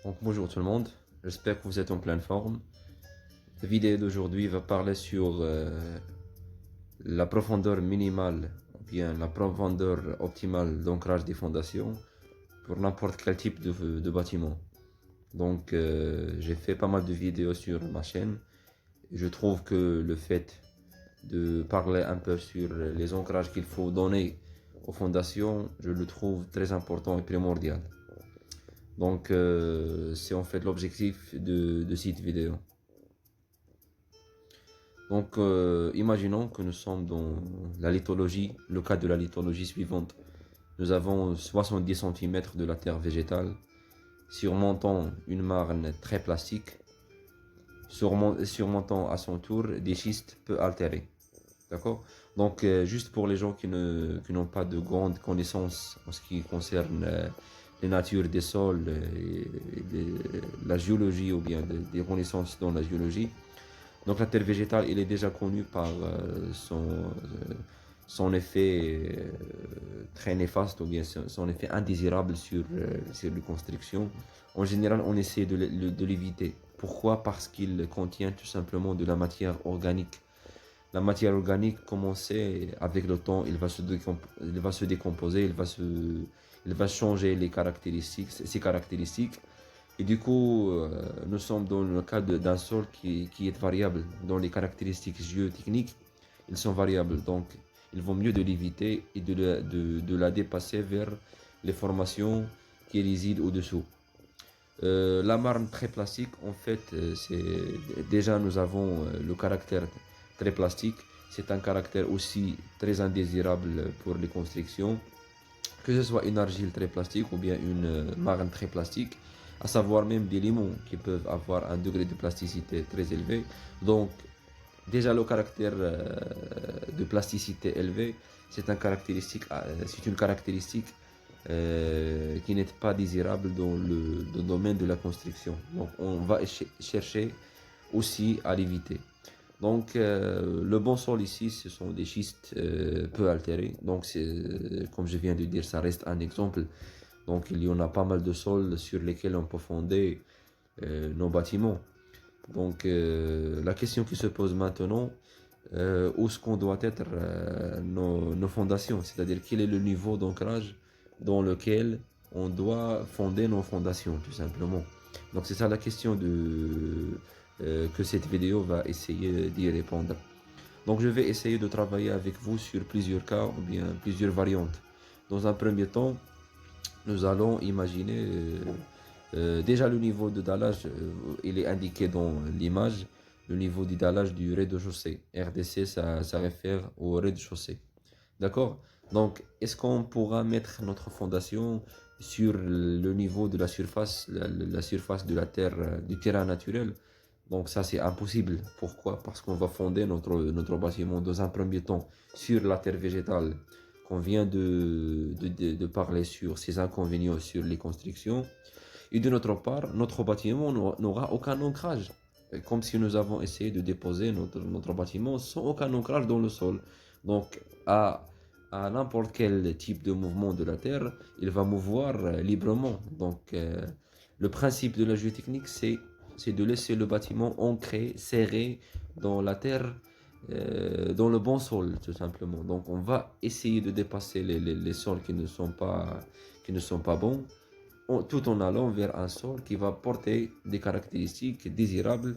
Donc bonjour tout le monde, j'espère que vous êtes en pleine forme. La vidéo d'aujourd'hui va parler sur la profondeur minimale ou bien la profondeur optimale d'ancrage des fondations pour n'importe quel type de bâtiment. Donc j'ai fait pas mal de vidéos sur ma chaîne et je trouve que le fait de parler un peu sur les ancrages qu'il faut donner aux fondations, je le trouve très important et primordial. Donc c'est en fait l'objectif de cette vidéo. Donc imaginons que nous sommes dans la lithologie, le cas de la lithologie suivante. Nous avons 70 cm de la terre végétale, surmontant une marne très plastique, surmontant à son tour des schistes peu altérés. D'accord? Donc juste pour les gens qui n'ont pas de grandes connaissances en ce qui concerne les natures des sols, la géologie ou bien des connaissances dans la géologie. Donc la terre végétale, elle est déjà connue par son effet très néfaste ou bien son effet indésirable sur les constructions. En général, on essaie de l'éviter. Pourquoi? Parce qu'il contient tout simplement de la matière organique. La matière organique, comme on sait, avec le temps, il va se décomposer, il va changer ses caractéristiques. Et du coup, nous sommes dans le cas d'un sol qui est variable, dont les caractéristiques géotechniques, ils sont variables. Donc, il vaut mieux de l'éviter et de la dépasser vers les formations qui résident au-dessous. La marne très plastique, en fait, déjà nous avons le caractère très plastique. C'est un caractère aussi très indésirable pour les constructions, que ce soit une argile très plastique ou bien une marne très plastique, à savoir même des limons qui peuvent avoir un degré de plasticité très élevé. Donc, déjà le caractère de plasticité élevé, c'est une caractéristique qui n'est pas désirable dans le domaine de la construction. Donc, on va chercher aussi à l'éviter. Donc, le bon sol ici, ce sont des schistes peu altérés. Donc, comme je viens de dire, ça reste un exemple. Donc, il y en a pas mal de sols sur lesquels on peut fonder nos bâtiments. Donc, la question qui se pose maintenant, où est-ce qu'on doit être nos fondations? C'est-à-dire, quel est le niveau d'ancrage dans lequel on doit fonder nos fondations, tout simplement. Donc, c'est ça la question que cette vidéo va essayer d'y répondre. Donc je vais essayer de travailler avec vous sur plusieurs cas ou bien plusieurs variantes. Dans un premier temps, nous allons imaginer déjà le niveau de dallage, il est indiqué dans l'image, le niveau de dallage du rez-de-chaussée. RDC, ça réfère au rez-de-chaussée. D'accord? Donc, est-ce qu'on pourra mettre notre fondation sur le niveau de la surface, la surface de la terre, du terrain naturel? Donc ça c'est impossible. Pourquoi? Parce qu'on va fonder notre bâtiment dans un premier temps sur la terre végétale qu'on vient de parler sur ses inconvénients sur les constructions. Et de notre part, notre bâtiment n'aura aucun ancrage. Comme si nous avons essayé de déposer notre bâtiment sans aucun ancrage dans le sol. Donc à n'importe quel type de mouvement de la terre, il va mouvoir librement. Donc le principe de la géotechnique, c'est de laisser le bâtiment ancré, serré dans la terre, dans le bon sol, tout simplement. Donc, on va essayer de dépasser les sols qui ne sont pas bons, tout en allant vers un sol qui va porter des caractéristiques désirables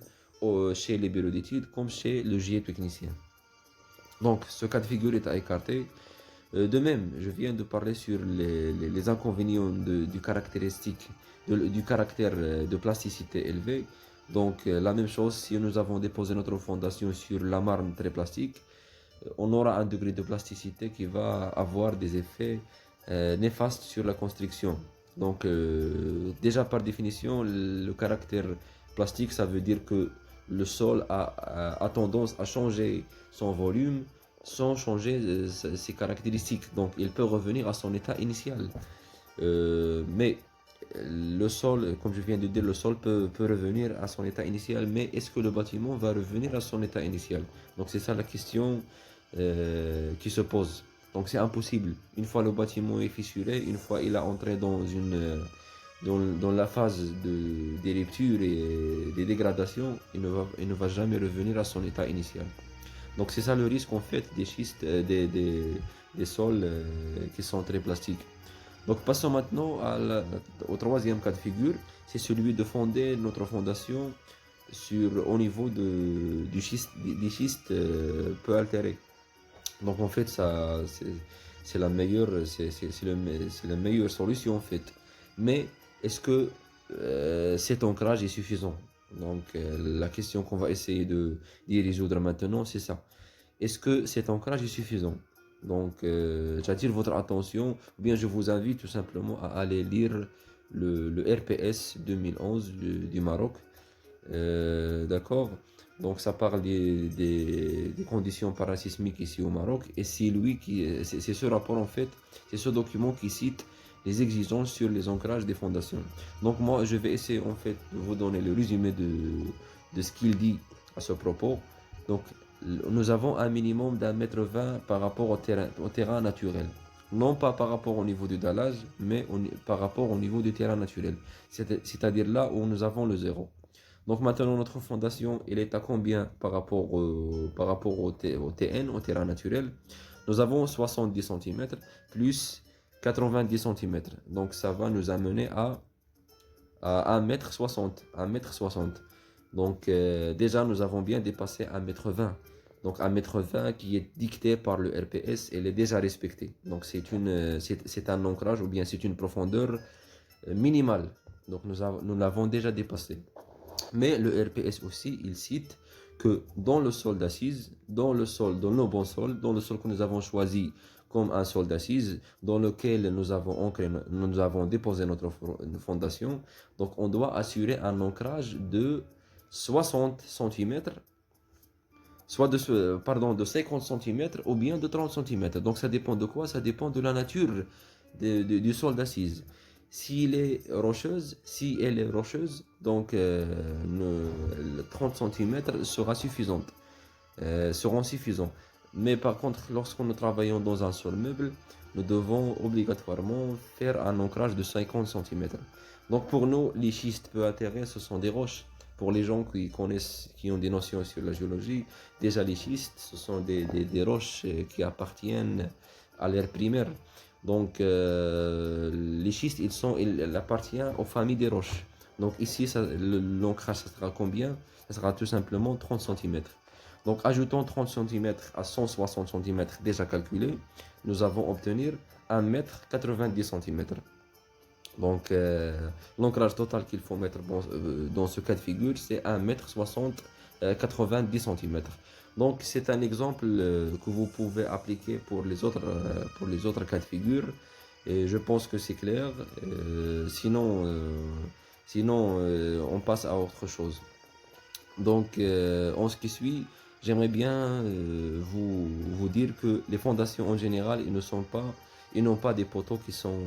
chez les bureaux d'études comme chez le géotechnicien. Donc, ce cas de figure est à écarter. De même, je viens de parler sur les inconvénients du du caractère de plasticité élevé. Donc, la même chose, si nous avons déposé notre fondation sur la marne très plastique, on aura un degré de plasticité qui va avoir des effets néfastes sur la construction. Donc, déjà par définition, le caractère plastique, ça veut dire que le sol a tendance à changer son volume sans changer ses caractéristiques. Donc, il peut revenir à son état initial. Mais le sol, comme je viens de dire, le sol peut revenir à son état initial, mais est-ce que le bâtiment va revenir à son état initial? Donc, c'est ça la question qui se pose. Donc, c'est impossible. Une fois le bâtiment est fissuré, une fois il a entré dans la phase des ruptures et des dégradations, il ne va jamais revenir à son état initial. Donc c'est ça le risque en fait des schistes, des sols qui sont très plastiques. Donc passons maintenant au troisième cas de figure, c'est celui de fonder notre fondation au niveau des schistes peu altérés. Donc en fait ça c'est la meilleure c'est la meilleure solution en fait. Mais est-ce que cet ancrage est suffisant? Donc la question qu'on va essayer d'y résoudre maintenant, c'est ça. Est-ce que cet ancrage est suffisant? Donc j'attire votre attention, ou bien je vous invite tout simplement à aller lire le RPS 2011 du Maroc. D'accord? Donc ça parle des conditions parasismiques ici au Maroc. Et c'est ce rapport en fait, c'est ce document qui cite les exigences sur les ancrages des fondations. Donc moi je vais essayer en fait de vous donner le résumé de ce qu'il dit à ce propos. Donc nous avons un minimum d'1,20 m par rapport au terrain naturel. Non pas par rapport au niveau du dallage, mais par rapport au niveau du terrain naturel. C'est-à-dire là où nous avons le zéro. Donc maintenant, notre fondation, elle est à combien par rapport au TN, au terrain naturel? Nous avons 70 cm plus 90 cm. Donc ça va nous amener à 1,60 m. 1,60 m. Donc déjà, nous avons bien dépassé 1,20 m. Donc 1,20 m qui est dicté par le RPS, elle est déjà respectée. Donc c'est un ancrage ou bien c'est une profondeur minimale. Donc nous l'avons déjà dépassé. Mais le RPS aussi, il cite que dans le sol d'assises, dans nos bons sols, dans le sol que nous avons choisi comme un sol d'assises, dans lequel nous avons déposé notre fondation, donc on doit assurer un ancrage de 60 cm, soit de 50 cm ou bien de 30 cm. Donc ça dépend de quoi? Ça dépend de la nature du sol d'assises. Si elle est rocheuse, donc 30 cm seront suffisants. Mais par contre, lorsque nous travaillons dans un sol meuble, nous devons obligatoirement faire un ancrage de 50 cm. Donc pour nous, les schistes peu altérés, ce sont des roches. Pour les gens qui connaissent, qui ont des notions sur la géologie, déjà les schistes, ce sont des roches qui appartiennent à l'ère primaire. Donc, les schistes, ils appartiennent aux familles des roches. Donc ici, l'ancrage, ça sera combien? Ça sera tout simplement 30 cm. Donc, ajoutons 30 cm à 160 cm déjà calculé, nous avons obtenu 1,90 cm. Donc, l'ancrage total qu'il faut mettre dans ce cas de figure, c'est 1,60 m, 90 cm. Donc, c'est un exemple que vous pouvez appliquer pour les autres cas de figure. Et je pense que c'est clair. On passe à autre chose. Donc, en ce qui suit, j'aimerais bien vous dire que les fondations en général, ils n'ont pas des poteaux qui sont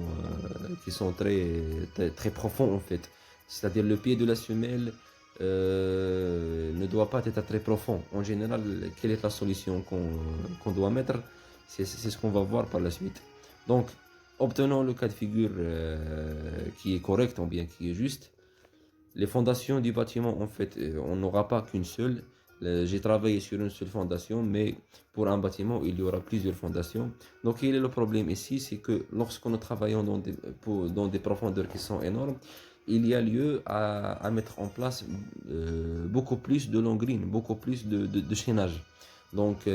très profonds en fait. C'est-à-dire le pied de la semelle ne doit pas être très profond. En général, quelle est la solution qu'on doit mettre? C'est ce qu'on va voir par la suite. Donc, obtenons le cas de figure qui est correct ou bien qui est juste. Les fondations du bâtiment, en fait, on n'aura pas qu'une seule. J'ai travaillé sur une seule fondation, mais pour un bâtiment, il y aura plusieurs fondations. Donc, quel est le problème ici? C'est que lorsque nous travaillons dans des profondeurs qui sont énormes, il y a lieu à mettre en place beaucoup plus de longrines, beaucoup plus de chaînage. Donc,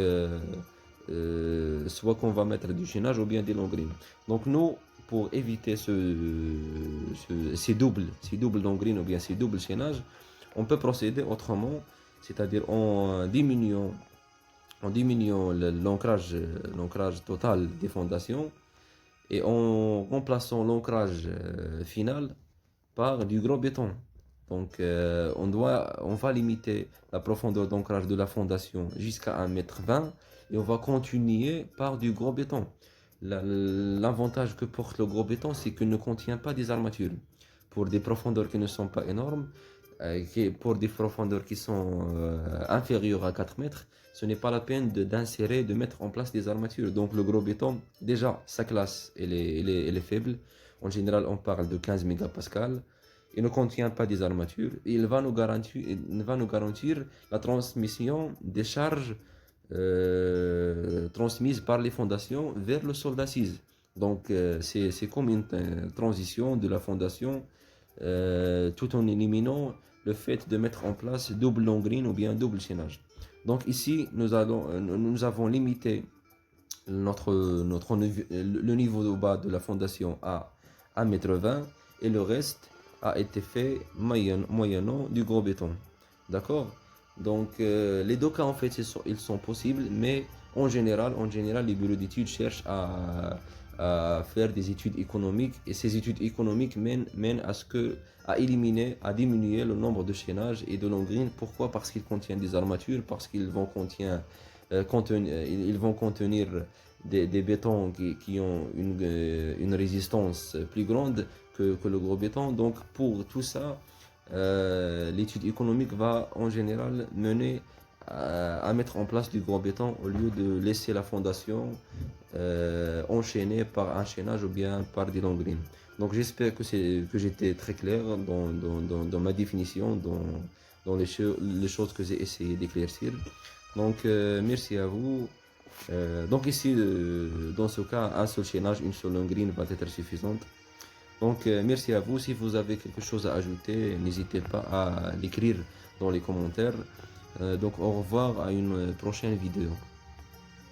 soit qu'on va mettre du chaînage ou bien des longrines. Donc, nous, pour éviter ces doubles longrines ou bien ces doubles chaînages, on peut procéder autrement, c'est-à-dire en diminuant l'ancrage total des fondations et en remplaçant l'ancrage final par du gros béton. Donc on va limiter la profondeur d'ancrage de la fondation jusqu'à 1,20 m et on va continuer par du gros béton. L'avantage que porte le gros béton, c'est qu'il ne contient pas des armatures. Pour des profondeurs qui ne sont pas énormes, pour des profondeurs qui sont inférieures à 4 mètres, ce n'est pas la peine de mettre en place des armatures. Donc le gros béton, déjà, sa classe, elle est faible. En général, on parle de 15 mégapascales. Il ne contient pas des armatures. Il va nous garantir la transmission des charges transmises par les fondations vers le sol d'assise. Donc, c'est comme une transition de la fondation tout en éliminant le fait de mettre en place double long green ou bien double chaînage. Donc ici, nous avons limité le niveau de bas de la fondation à 1,20 m et le reste a été fait moyennant du gros béton. D'accord? Donc les deux cas en fait ils sont possibles, mais en général les bureaux d'études cherchent à faire des études économiques et ces études économiques mènent à éliminer, à diminuer le nombre de chaînages et de longrines. Pourquoi? Parce qu'ils contiennent des armatures, parce qu'ils vont ils vont contenir des bétons qui ont une résistance plus grande que le gros béton. Donc pour tout ça, l'étude économique va en général mener à mettre en place du gros béton au lieu de laisser la fondation enchaînée par un chaînage ou bien par des longrines. Donc j'espère que j'étais très clair dans ma définition, dans les choses que j'ai essayé d'éclaircir. Donc merci à vous. Donc ici, dans ce cas, un seul chaînage, une seule longrine va être suffisante. Donc merci à vous. Si vous avez quelque chose à ajouter, n'hésitez pas à l'écrire dans les commentaires. Donc au revoir à une prochaine vidéo.